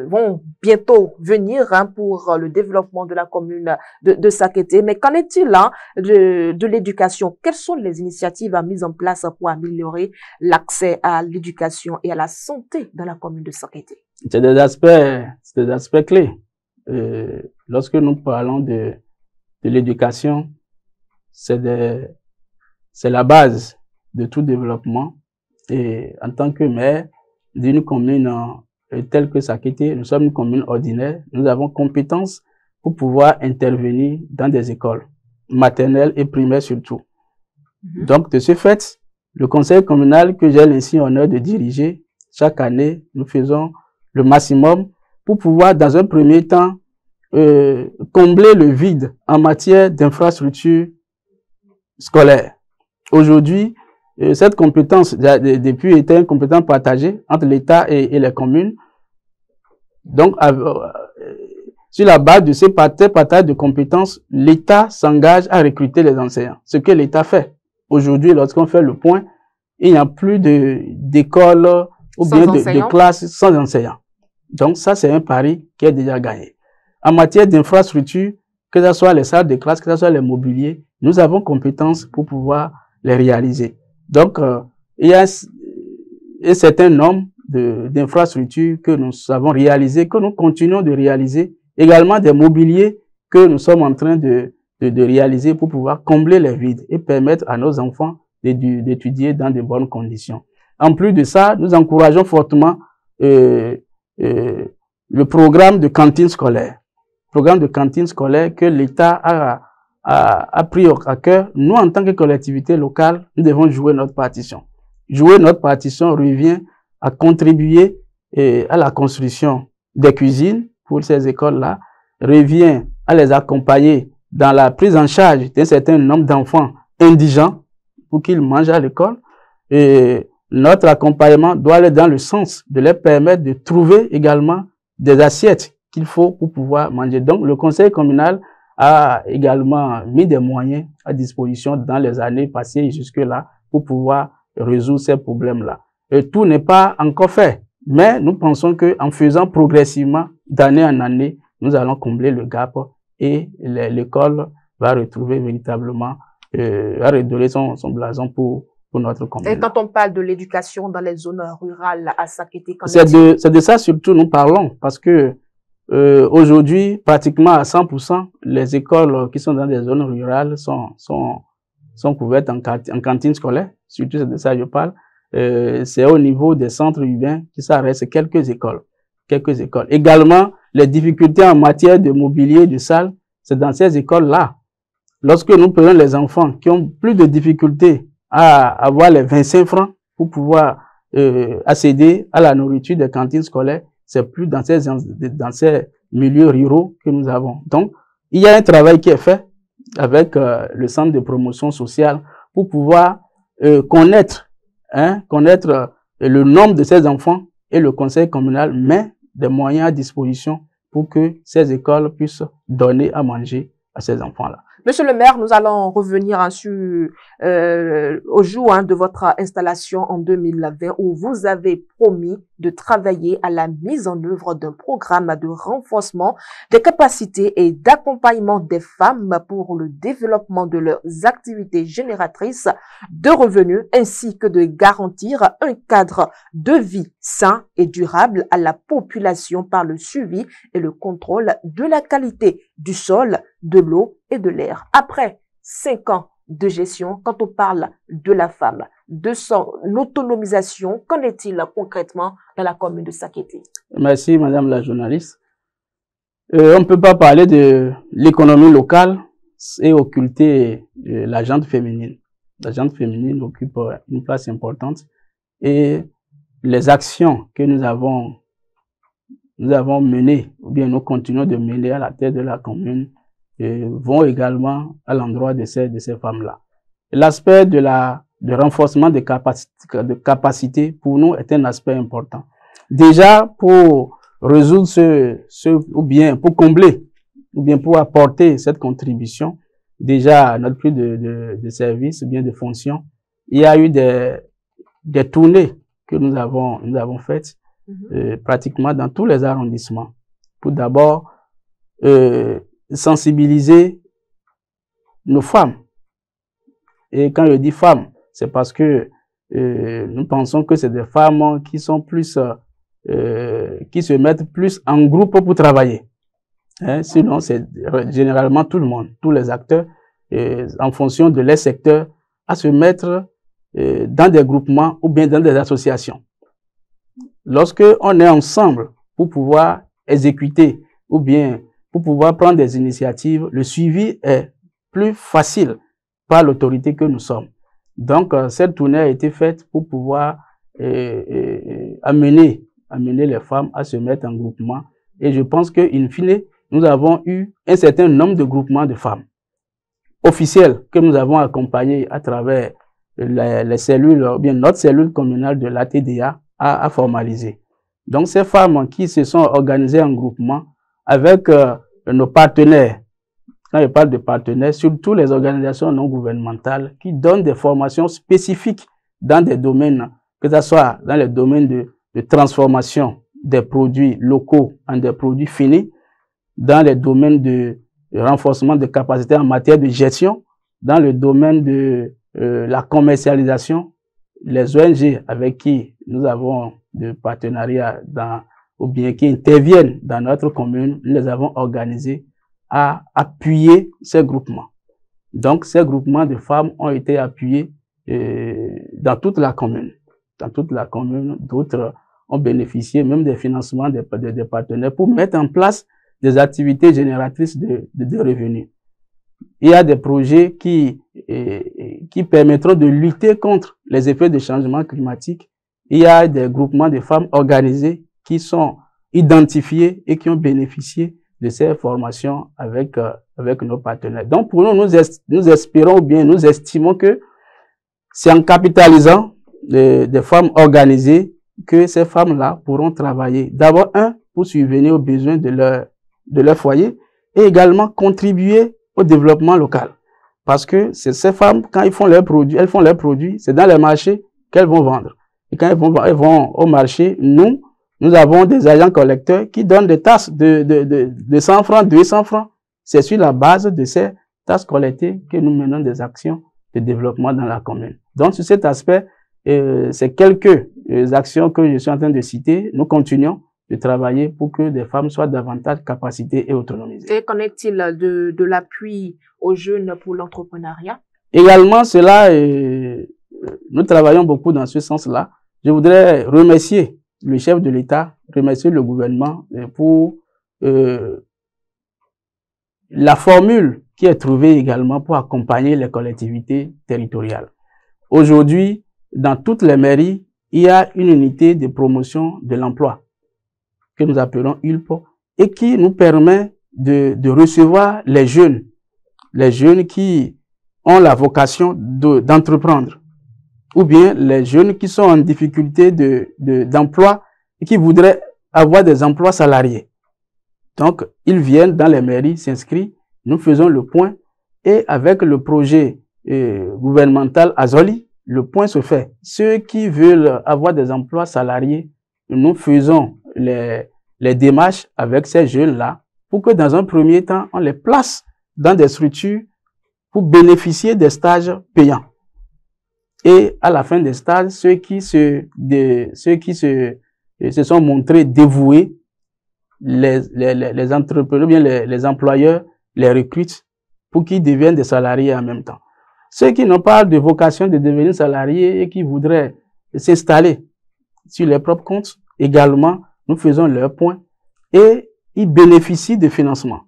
vont bientôt venir pour le développement de la commune de Sakété. Mais qu'en est-il de l'éducation? Quelles sont les initiatives mises en place pour améliorer l'accès à l'éducation et à la santé dans la commune de Sakété? C'est des aspects clés. Lorsque nous parlons de l'éducation, c'est la base de tout développement. Et en tant que maire d'une commune telle que Sakété, nous sommes une commune ordinaire, nous avons compétence pour pouvoir intervenir dans des écoles maternelles et primaires surtout. Donc, de ce fait, le conseil communal que j'ai ainsi honneur de diriger, chaque année, nous faisons le maximum pour pouvoir, dans un premier temps, combler le vide en matière d'infrastructures scolaires. Aujourd'hui, cette compétence, depuis, était une compétence partagée entre l'État et les communes. Donc, sur la base de ces partages de compétences, l'État s'engage à recruter les enseignants. Ce que l'État fait. Aujourd'hui, lorsqu'on fait le point, il n'y a plus d'écoles ou bien de classes sans enseignants. Donc, ça, c'est un pari qui est déjà gagné. En matière d'infrastructure, que ce soit les salles de classe, que ce soit les mobiliers, nous avons compétence pour pouvoir les réaliser. Donc, il y a un certain nombre d'infrastructures que nous avons réalisées, que nous continuons de réaliser. Également des mobiliers que nous sommes en train de réaliser pour pouvoir combler les vides et permettre à nos enfants d'étudier dans de bonnes conditions. En plus de ça, nous encourageons fortement le programme de cantine scolaire. Programme de cantine scolaire que l'État a pris à cœur. Nous, en tant que collectivité locale, nous devons jouer notre partition. Jouer notre partition revient à contribuer à la construction des cuisines pour ces écoles-là, revient à les accompagner dans la prise en charge d'un certain nombre d'enfants indigents pour qu'ils mangent à l'école. Et notre accompagnement doit aller dans le sens de leur permettre de trouver également des assiettes qu'il faut pour pouvoir manger. Donc, le conseil communal a également mis des moyens à disposition dans les années passées jusque-là pour pouvoir résoudre ces problèmes-là. Et tout n'est pas encore fait, mais nous pensons qu'en faisant progressivement, d'année en année, nous allons combler le gap et l'école va retrouver véritablement, va redonner son blason pour notre commune. Et quand on parle de l'éducation dans les zones rurales à Sakété, c'est de ça surtout nous parlons, parce que aujourd'hui, pratiquement à 100%, les écoles qui sont dans des zones rurales sont couvertes en cantine scolaire. Surtout, c'est de ça que je parle. C'est au niveau des centres urbains que ça reste quelques écoles. Également, les difficultés en matière de mobilier, de salle, c'est dans ces écoles-là. Lorsque nous prenons les enfants qui ont plus de difficultés à avoir les 25 francs pour pouvoir accéder à la nourriture des cantines scolaires, c'est plus dans ces milieux ruraux que nous avons. Donc, il y a un travail qui est fait avec le centre de promotion sociale pour pouvoir connaître le nombre de ces enfants, et le conseil communal met des moyens à disposition pour que ces écoles puissent donner à manger à ces enfants-là. Monsieur le maire, nous allons revenir au jour de votre installation en 2020 où vous avez promis de travailler à la mise en œuvre d'un programme de renforcement des capacités et d'accompagnement des femmes pour le développement de leurs activités génératrices de revenus ainsi que de garantir un cadre de vie sain et durable à la population par le suivi et le contrôle de la qualité du sol, de l'eau et de l'air. Après 5 ans de gestion, quand on parle de la femme, de son autonomisation, qu'en est-il concrètement dans la commune de Sakété? Merci, madame la journaliste. On ne peut pas parler de l'économie locale et occulter la gente féminine. La gente féminine occupe une place importante et les actions que nous avons menées, ou bien nous continuons de mener à la tête de la commune, vont également à l'endroit de ces femmes-là. L'aspect de renforcement de capacité pour nous est un aspect important. Déjà, pour résoudre ou bien pour combler, ou bien pour apporter cette contribution, déjà à notre plus de services, ou bien de fonctions, il y a eu des tournées que nous avons faites pratiquement dans tous les arrondissements. Pour d'abord sensibiliser nos femmes. Et quand je dis femmes, c'est parce que nous pensons que c'est des femmes qui sont plus, qui se mettent plus en groupe pour travailler. Hein? Sinon, c'est généralement tout le monde, tous les acteurs, en fonction de leur secteur, à se mettre dans des groupements ou bien dans des associations. Lorsque on est ensemble pour pouvoir exécuter ou bien pour pouvoir prendre des initiatives, le suivi est plus facile par l'autorité que nous sommes. Donc, cette tournée a été faite pour pouvoir amener les femmes à se mettre en groupement. Et je pense qu'in fine, nous avons eu un certain nombre de groupements de femmes officiels que nous avons accompagnés à travers les cellules, ou bien notre cellule communale de l'ATDA à formaliser. Donc, ces femmes qui se sont organisées en groupement avec nos partenaires, quand je parle de partenaires, surtout les organisations non gouvernementales qui donnent des formations spécifiques dans des domaines, que ce soit dans les domaines de transformation des produits locaux en des produits finis, dans les domaines de renforcement de capacités en matière de gestion, dans le domaine de la commercialisation, les ONG avec qui nous avons de partenariats ou bien qui interviennent dans notre commune, nous les avons organisés à appuyer ces groupements. Donc, ces groupements de femmes ont été appuyés dans toute la commune. Dans toute la commune, d'autres ont bénéficié même des financements des partenaires pour mettre en place des activités génératrices de revenus. Il y a des projets qui permettront de lutter contre les effets de changement climatique. Il y a des groupements de femmes organisés qui sont identifiés et qui ont bénéficié de ces formations avec nos partenaires. Donc, pour nous espérons ou bien nous estimons que c'est en capitalisant des femmes organisées que ces femmes-là pourront travailler. D'abord, pour subvenir aux besoins de leur foyer et également contribuer au développement local. Parce que c'est ces femmes, quand elles font leurs produits, c'est dans les marchés qu'elles vont vendre. Et quand elles vont au marché, nous avons des agents collecteurs qui donnent des tasses de 100 francs, 200 francs. C'est sur la base de ces tasses collectées que nous menons des actions de développement dans la commune. Donc, sur cet aspect, c'est quelques actions que je suis en train de citer. Nous continuons de travailler pour que des femmes soient davantage capacitées et autonomisées. Et qu'en est-il de l'appui aux jeunes pour l'entrepreneuriat? Également, nous travaillons beaucoup dans ce sens-là. Je voudrais remercier le chef de l'État, remercier le gouvernement pour la formule qui est trouvée également pour accompagner les collectivités territoriales. Aujourd'hui, dans toutes les mairies, il y a une unité de promotion de l'emploi que nous appelons ULPO et qui nous permet de recevoir les jeunes qui ont la vocation d'entreprendre, ou bien les jeunes qui sont en difficulté d'emploi et qui voudraient avoir des emplois salariés. Donc, ils viennent dans les mairies, s'inscrivent, nous faisons le point et avec le projet gouvernemental Azoli, le point se fait. Ceux qui veulent avoir des emplois salariés, nous faisons les démarches avec ces jeunes-là pour que dans un premier temps, on les place dans des structures pour bénéficier des stages payants. Et à la fin des stages, ceux qui se sont montrés dévoués, les entrepreneurs, bien les employeurs les recrutent pour qu'ils deviennent des salariés en même temps. Ceux qui n'ont pas de vocation de devenir salariés et qui voudraient s'installer sur leurs propres comptes, également, nous faisons leur point et ils bénéficient de financement.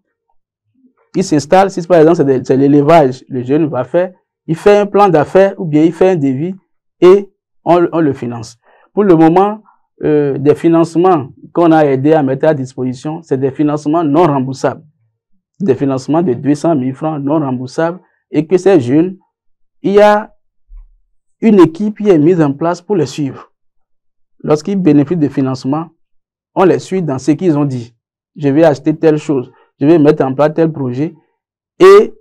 Ils s'installent, si par exemple c'est l'élevage, le jeune va faire, il fait un plan d'affaires ou bien il fait un devis et on le finance. Pour le moment, des financements qu'on a aidé à mettre à disposition, c'est des financements non remboursables. Des financements de 200 000 francs non remboursables et que ces jeunes, il y a une équipe qui est mise en place pour les suivre. Lorsqu'ils bénéficient de financement, on les suit dans ce qu'ils ont dit. Je vais acheter telle chose, je vais mettre en place tel projet et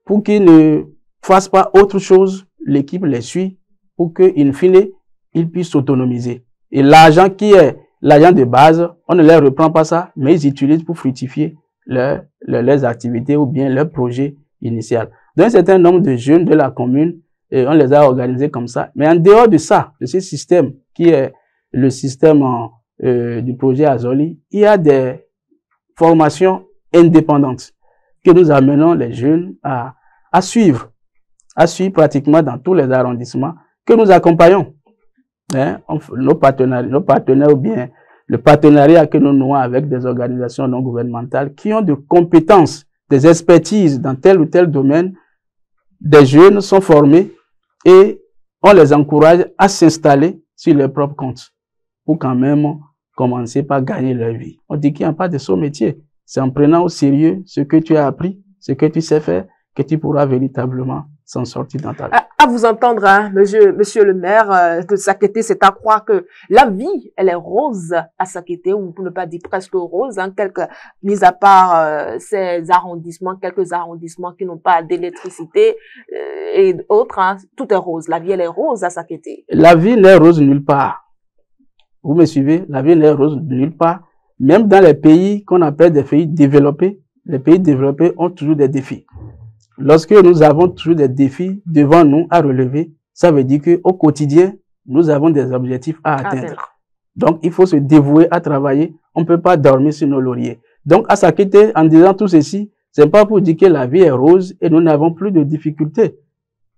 pour qu'ils ne fassent pas autre chose, l'équipe les suit pour que, in fine, ils puissent s'autonomiser. Et l'argent qui est l'argent de base, on ne leur reprend pas ça, mais ils utilisent pour fructifier leurs activités ou bien leur projet initial. Donc, un certain nombre de jeunes de la commune, on les a organisés comme ça. Mais en dehors de ça, de ce système qui est le système du projet Azoli, il y a des formations indépendantes que nous amenons les jeunes à suivre pratiquement dans tous les arrondissements que nous accompagnons. Nos partenaires ou bien le partenariat que nous nouons avec des organisations non gouvernementales qui ont des compétences, des expertises dans tel ou tel domaine, des jeunes sont formés et on les encourage à s'installer sur leur propre compte pour quand même commencer par gagner leur vie. On dit qu'il n'y a pas de saut métier. C'est en prenant au sérieux ce que tu as appris, ce que tu sais faire, que tu pourras véritablement s'en sortir dans ta vie. À vous entendre, hein, monsieur le maire de Sakété, c'est à croire que la vie, elle est rose à Sakété, ou pour ne pas dire presque rose, hein, mis à part ces arrondissements, quelques arrondissements qui n'ont pas d'électricité et autres, hein, tout est rose. La vie, elle est rose à Sakété. La vie n'est rose nulle part. Vous me suivez? La vie n'est rose nulle part. Même dans les pays qu'on appelle des pays développés, les pays développés ont toujours des défis. Lorsque nous avons toujours des défis devant nous à relever, ça veut dire qu'au quotidien, nous avons des objectifs à atteindre. Donc, il faut se dévouer à travailler. On ne peut pas dormir sur nos lauriers. Donc, à Sakété, en disant tout ceci, c'est pas pour dire que la vie est rose et nous n'avons plus de difficultés.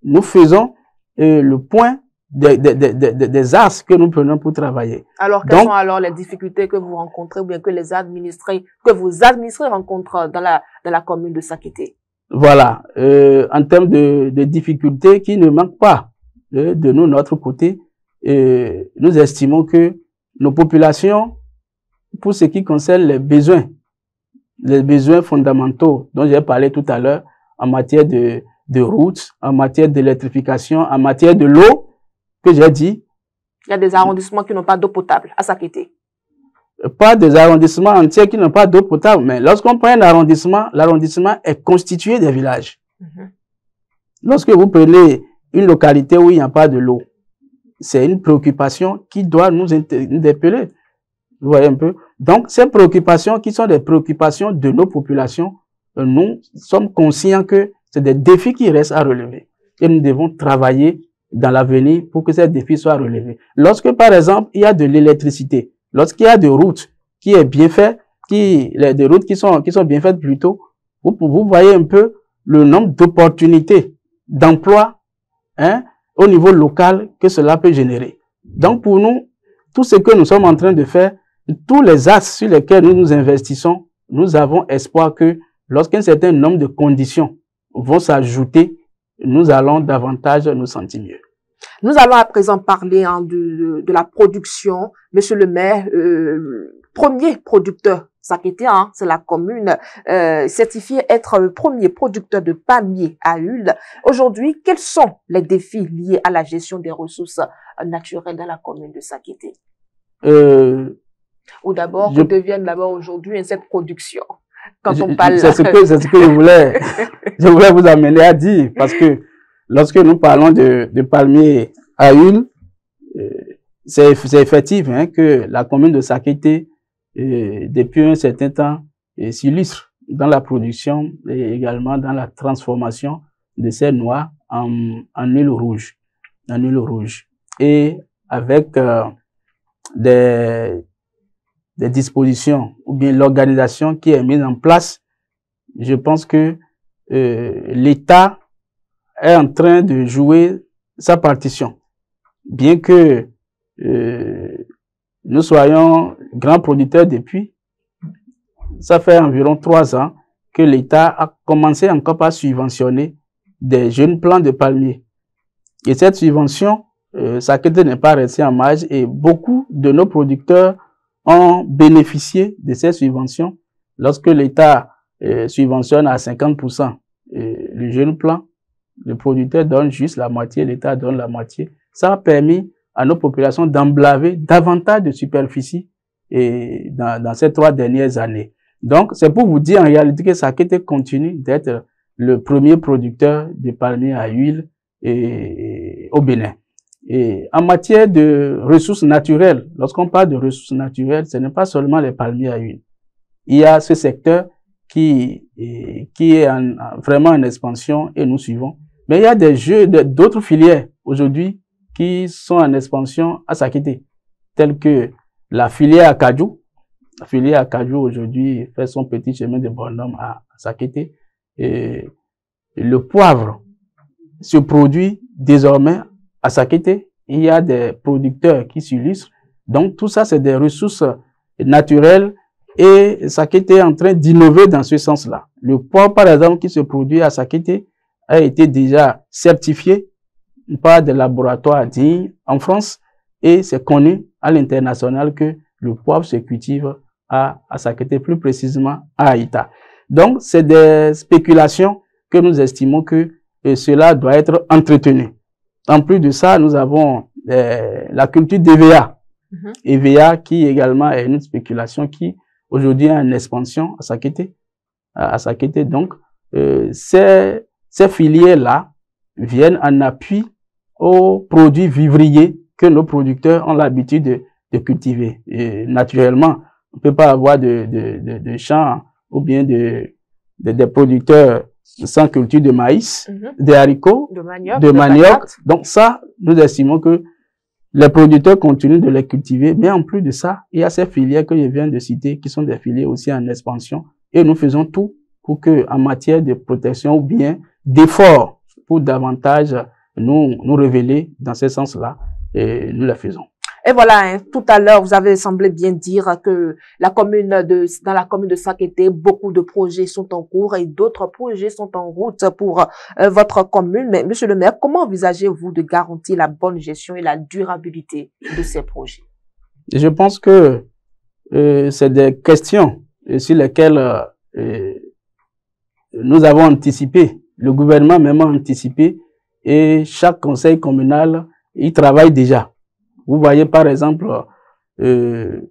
Nous faisons le point des axes que nous prenons pour travailler. Alors, quelles sont alors les difficultés que vous rencontrez ou bien que vos administrés rencontrent dans la commune de Sakété? Voilà, en termes de difficultés qui ne manquent pas de nous, notre côté, nous estimons que nos populations, pour ce qui concerne les besoins fondamentaux dont j'ai parlé tout à l'heure, en matière de routes, en matière d'électrification, en matière de l'eau, que j'ai dit. Il y a des arrondissements qui n'ont pas d'eau potable à Sakété. Pas des arrondissements entiers qui n'ont pas d'eau potable, mais lorsqu'on prend un arrondissement, l'arrondissement est constitué des villages. Lorsque vous prenez une localité où il n'y a pas de l'eau, c'est une préoccupation qui doit nous interpeller. Vous voyez un peu? Donc, ces préoccupations qui sont des préoccupations de nos populations, nous sommes conscients que c'est des défis qui restent à relever. Et nous devons travailler dans l'avenir pour que ces défis soient relevés. Lorsque, par exemple, il y a de l'électricité, lorsqu'il y a des routes qui est bien fait, des routes qui sont bien faites plutôt, vous voyez un peu le nombre d'opportunités d'emploi, au niveau local que cela peut générer. Donc pour nous, tout ce que nous sommes en train de faire, tous les axes sur lesquels nous nous investissons, nous avons espoir que lorsqu'un certain nombre de conditions vont s'ajouter, nous allons davantage nous sentir mieux. Nous allons à présent parler de la production. Monsieur le maire, premier producteur Sakété, c'est la commune certifiée être le premier producteur de palmiers à huile. Aujourd'hui, quels sont les défis liés à la gestion des ressources naturelles dans la commune de Sakété? Ou d'abord, que devienne d'abord aujourd'hui cette production? Quand on parle... C'est ce que je voulais vous amener à dire, parce que lorsque nous parlons de palmiers à huile, c'est effectif que la commune de Sakété, depuis un certain temps, s'illustre dans la production et également dans la transformation de ces noix en huile rouge. Et avec des dispositions ou bien l'organisation qui est mise en place, je pense que l'État est en train de jouer sa partition. Bien que nous soyons grands producteurs depuis, ça fait environ 3 ans que l'État a commencé encore par subventionner des jeunes plants de palmiers. Et cette subvention, Sakété n'est pas restée en marge et beaucoup de nos producteurs ont bénéficié de ces subventions. Lorsque l'État subventionne à 50% le jeune plant, le producteur donne juste la moitié, l'État donne la moitié. Ça a permis à nos populations d'emblaver davantage de superficie dans ces 3 dernières années. Donc, c'est pour vous dire en réalité que Sakété continue d'être le premier producteur de palmiers à huile au Bénin. Et en matière de ressources naturelles, lorsqu'on parle de ressources naturelles, ce n'est pas seulement les palmiers à huile. Il y a ce secteur qui est vraiment en expansion et nous suivons. Mais il y a d'autres filières aujourd'hui qui sont en expansion à Sakété, telles que la filière acajou. La filière acajou aujourd'hui fait son petit chemin de bonhomme à Sakété. Et le poivre se produit désormais à Sakété. Il y a des producteurs qui s'illustrent. Donc tout ça, c'est des ressources naturelles et Sakété est en train d'innover dans ce sens-là. Le poivre, par exemple, qui se produit à Sakété a été déjà certifié par des laboratoires dignes en France et c'est connu à l'international que le poivre se cultive à Sakété, plus précisément à Aïta. Donc, c'est des spéculations que nous estimons que cela doit être entretenu. En plus de ça, nous avons la culture d'EVA. EVA qui également est une spéculation qui aujourd'hui est en expansion à Sakété. Donc, ces filières-là viennent en appui aux produits vivriers que nos producteurs ont l'habitude de cultiver. Et naturellement, on ne peut pas avoir de champs ou bien des producteurs sans culture de maïs, de haricots, de manioc. Donc ça, nous estimons que les producteurs continuent de les cultiver, mais en plus de ça, il y a ces filières que je viens de citer qui sont des filières aussi en expansion et nous faisons tout pour que, en matière de protection ou bien d'effort pour davantage nous révéler dans ce sens-là, et nous le faisons. Et voilà, hein, tout à l'heure, vous avez semblé bien dire que dans la commune de Sakété, beaucoup de projets sont en cours et d'autres projets sont en route pour votre commune. Mais monsieur le maire, comment envisagez-vous de garantir la bonne gestion et la durabilité de ces projets? Je pense que c'est des questions sur lesquelles nous avons anticipé. Le gouvernement même a anticipé et chaque conseil communal y travaille déjà. Vous voyez par exemple des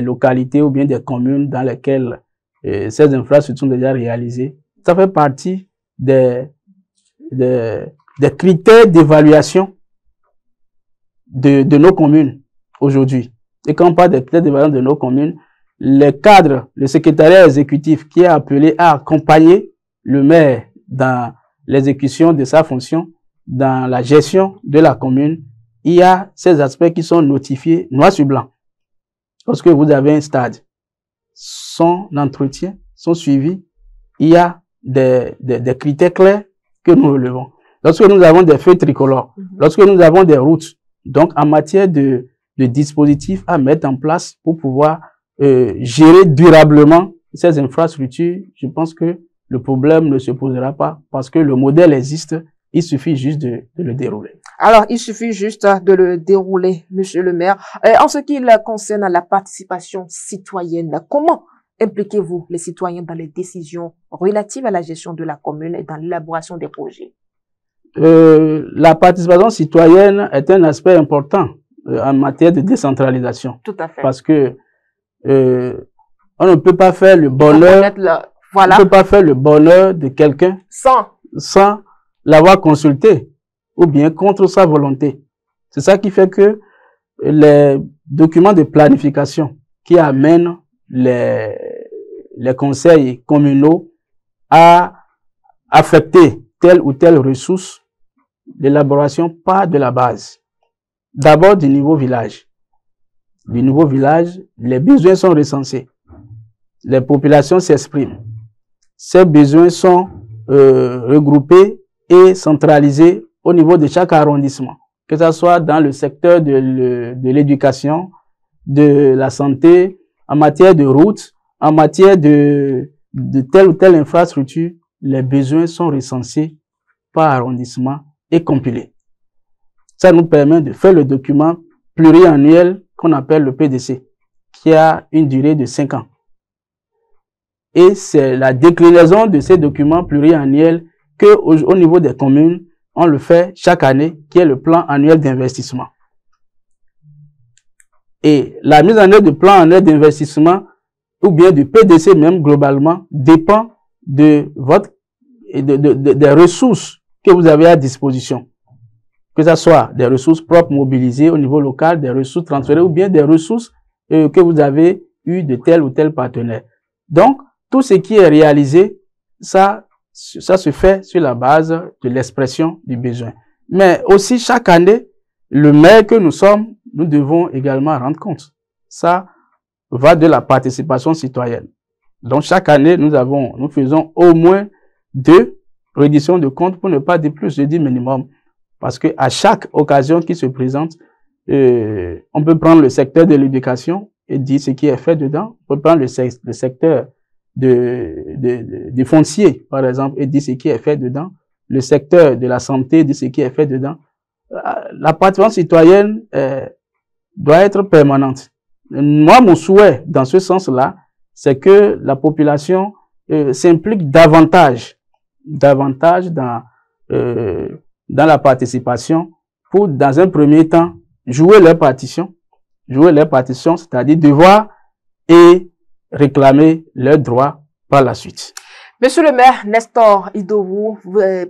localités ou bien des communes dans lesquelles ces infrastructures sont déjà réalisées. Ça fait partie des critères d'évaluation de nos communes aujourd'hui. Et quand on parle des critères d'évaluation de nos communes, les cadres, le secrétariat exécutif qui est appelé à accompagner le maire dans l'exécution de sa fonction, dans la gestion de la commune, il y a ces aspects qui sont notifiés noir sur blanc. Lorsque vous avez un stade, son entretien, son suivi, il y a des critères clairs que nous relevons. Lorsque nous avons des feux tricolores, lorsque nous avons des routes, donc en matière de dispositifs à mettre en place pour pouvoir gérer durablement ces infrastructures, je pense que le problème ne se posera pas parce que le modèle existe. Il suffit juste de le dérouler. Alors, il suffit juste de le dérouler, monsieur le maire. En ce qui concerne la participation citoyenne, comment impliquez-vous les citoyens dans les décisions relatives à la gestion de la commune et dans l'élaboration des projets? La participation citoyenne est un aspect important en matière de décentralisation. Tout à fait. Parce que on ne peut pas faire le bonheur, voilà. on ne peut pas faire le bonheur de quelqu'un sans l'avoir consulté ou bien contre sa volonté. C'est ça qui fait que les documents de planification qui amènent les conseils communaux à affecter telle ou telle ressource, l'élaboration part de la base. D'abord du niveau village. Du niveau village, les besoins sont recensés. Les populations s'expriment. Ces besoins sont regroupés et centralisé au niveau de chaque arrondissement, que ce soit dans le secteur de l'éducation, de la santé, en matière de routes, en matière de telle ou telle infrastructure. les besoins sont recensés par arrondissement et compilés. Ça nous permet de faire le document pluriannuel qu'on appelle le PDC, qui a une durée de 5 ans. Et c'est la déclinaison de ces documents pluriannuels que au niveau des communes, on le fait chaque année, qui est le plan annuel d'investissement. Et la mise en œuvre du plan annuel d'investissement, ou bien du PDC même globalement, dépend de des ressources que vous avez à disposition. Que ce soit des ressources propres mobilisées au niveau local, des ressources transférées, ou bien des ressources que vous avez eues de tel ou tel partenaire. Donc, tout ce qui est réalisé, ça se fait sur la base de l'expression du besoin. Mais aussi, chaque année, le maire que nous sommes, nous devons également rendre compte. Ça va de la participation citoyenne. Donc, chaque année, nous faisons au moins 2 redditions de comptes, pour ne pas dire plus, je dis minimum. Parce que à chaque occasion qui se présente, on peut prendre le secteur de l'éducation et dire ce qui est fait dedans. On peut prendre le secteur du foncier, par exemple, et dire ce qui est fait dedans. Le secteur de la santé, dire ce qui est fait dedans. La participation citoyenne doit être permanente. Moi, mon souhait dans ce sens-là, c'est que la population s'implique davantage dans la participation pour, dans un premier temps, jouer leur partition, c'est-à-dire devoir et réclamer leurs droits par la suite. Monsieur le maire Nestor Idowu,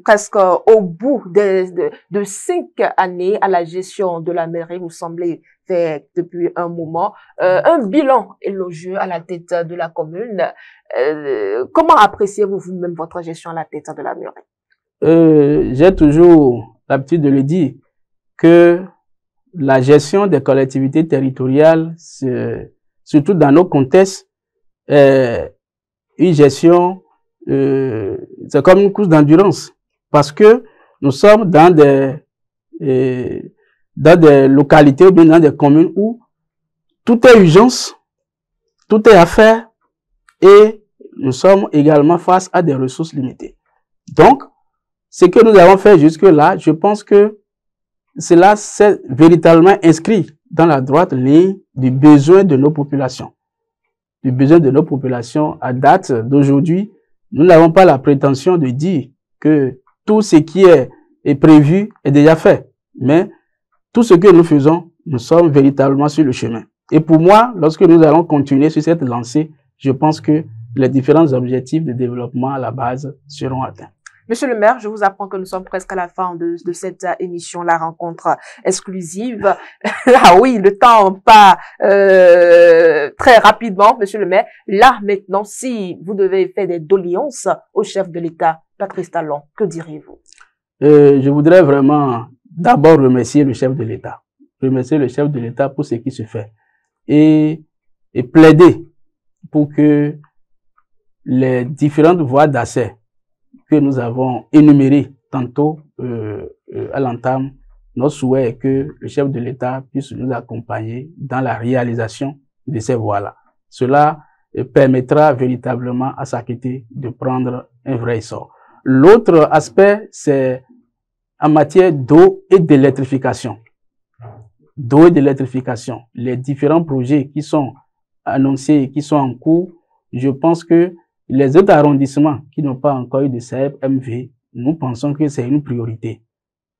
presque au bout de 5 années à la gestion de la mairie, vous semblez faire depuis un moment un bilan élogieux à la tête de la commune. Comment appréciez-vous vous-même votre gestion à la tête de la mairie? J'ai toujours l'habitude de le dire que la gestion des collectivités territoriales, surtout dans nos contextes, une gestion, c'est comme une course d'endurance, parce que nous sommes dans des localités ou bien dans des communes où tout est urgence, tout est affaire, et nous sommes également face à des ressources limitées. Donc, ce que nous avons fait jusque-là, je pense que cela s'est véritablement inscrit dans la droite ligne du besoin de nos populations. Du besoin de nos populations à date d'aujourd'hui, nous n'avons pas la prétention de dire que tout ce qui est prévu est déjà fait. Mais tout ce que nous faisons, nous sommes véritablement sur le chemin. Et pour moi, lorsque nous allons continuer sur cette lancée, je pense que les différents objectifs de développement à la base seront atteints. Monsieur le maire, je vous apprends que nous sommes presque à la fin de cette émission, la rencontre exclusive. Ah oui, le temps passe très rapidement, monsieur le maire. Là, maintenant, si vous devez faire des doléances au chef de l'État, Patrice Talon, que diriez-vous? Je voudrais vraiment d'abord remercier le chef de l'État. Remercier le chef de l'État pour ce qui se fait. Et plaider pour que les différentes voies d'accès que nous avons énumérées tantôt à l'entame, notre souhait est que le chef de l'État puisse nous accompagner dans la réalisation de ces voies-là. Cela permettra véritablement à Sakété de prendre un vrai essor. L'autre aspect, c'est en matière d'eau et d'électrification. D'eau et d'électrification. Les différents projets qui sont annoncés, qui sont en cours, je pense que les autres arrondissements qui n'ont pas encore eu de CEP-MV, nous pensons que c'est une priorité.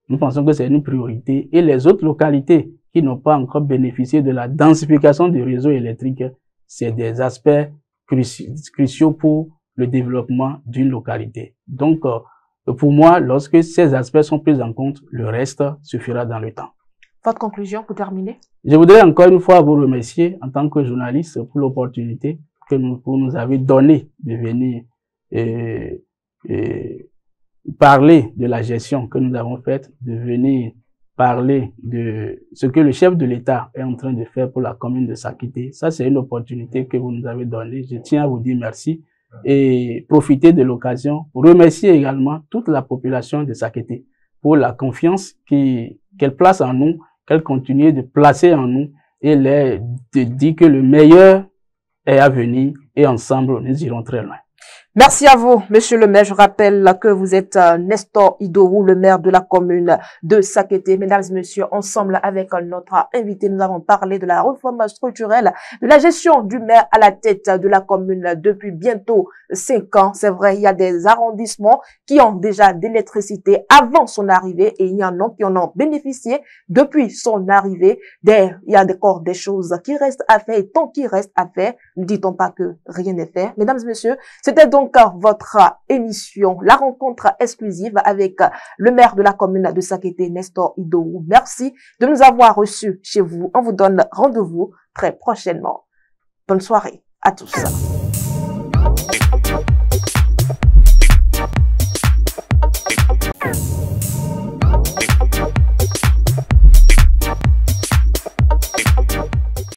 Nous pensons que c'est une priorité. Et les autres localités qui n'ont pas encore bénéficié de la densification du réseau électrique, c'est des aspects cruciaux pour le développement d'une localité. Donc, pour moi, lorsque ces aspects sont pris en compte, le reste se fera dans le temps. Votre conclusion pour terminer? Je voudrais encore une fois vous remercier en tant que journaliste pour l'opportunité que vous nous avez donné de venir parler de la gestion que nous avons faite, de venir parler de ce que le chef de l'État est en train de faire pour la commune de Sakété. Ça, c'est une opportunité que vous nous avez donnée. Je tiens à vous dire merci et profiter de l'occasion pour remercier également toute la population de Sakété pour la confiance qu'elle place en nous, qu'elle continue de placer en nous et de dire que le meilleur est à venir et ensemble nous irons très loin. Merci à vous, monsieur le maire. Je rappelle que vous êtes Nestor Idowu, le maire de la commune de Sakété. Mesdames et messieurs, ensemble avec notre invité, nous avons parlé de la réforme structurelle, de la gestion du maire à la tête de la commune depuis bientôt 5 ans. C'est vrai, il y a des arrondissements qui ont déjà de l'électricité avant son arrivée et il y en a qui en ont bénéficié depuis son arrivée. Il y a encore des choses qui restent à faire et tant qu'il reste à faire, ne dit-on pas que rien n'est fait. Mesdames et messieurs, c'était donc votre émission, la rencontre exclusive avec le maire de la commune de Sakété, Nestor Idowu. Merci de nous avoir reçus chez vous. On vous donne rendez-vous très prochainement. Bonne soirée à tous.